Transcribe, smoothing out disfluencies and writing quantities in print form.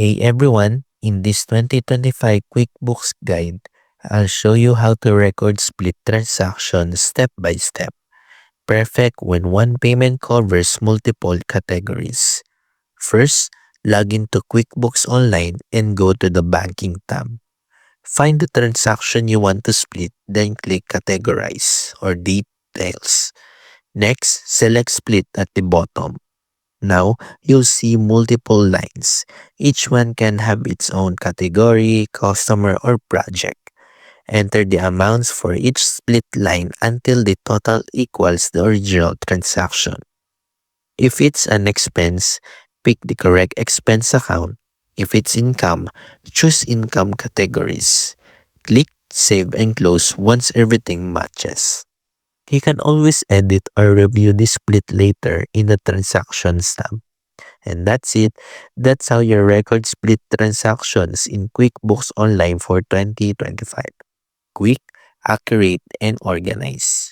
Hey everyone, in this 2025 QuickBooks guide, I'll show you how to record split transactions step by step. Perfect when one payment covers multiple categories. First, log into QuickBooks Online and go to the Banking tab. Find the transaction you want to split, then click Categorize or Details. Next, select Split at the bottom. Now, you'll see multiple lines. Each one can have its own category, customer, or project. Enter the amounts for each split line until the total equals the original transaction. If it's an expense, pick the correct expense account. If it's income, choose income categories. Click Save and Close once everything matches. You can always edit or review the split later in the Transactions tab. And that's it. That's how you record split transactions in QuickBooks Online for 2025. Quick, accurate, and organized.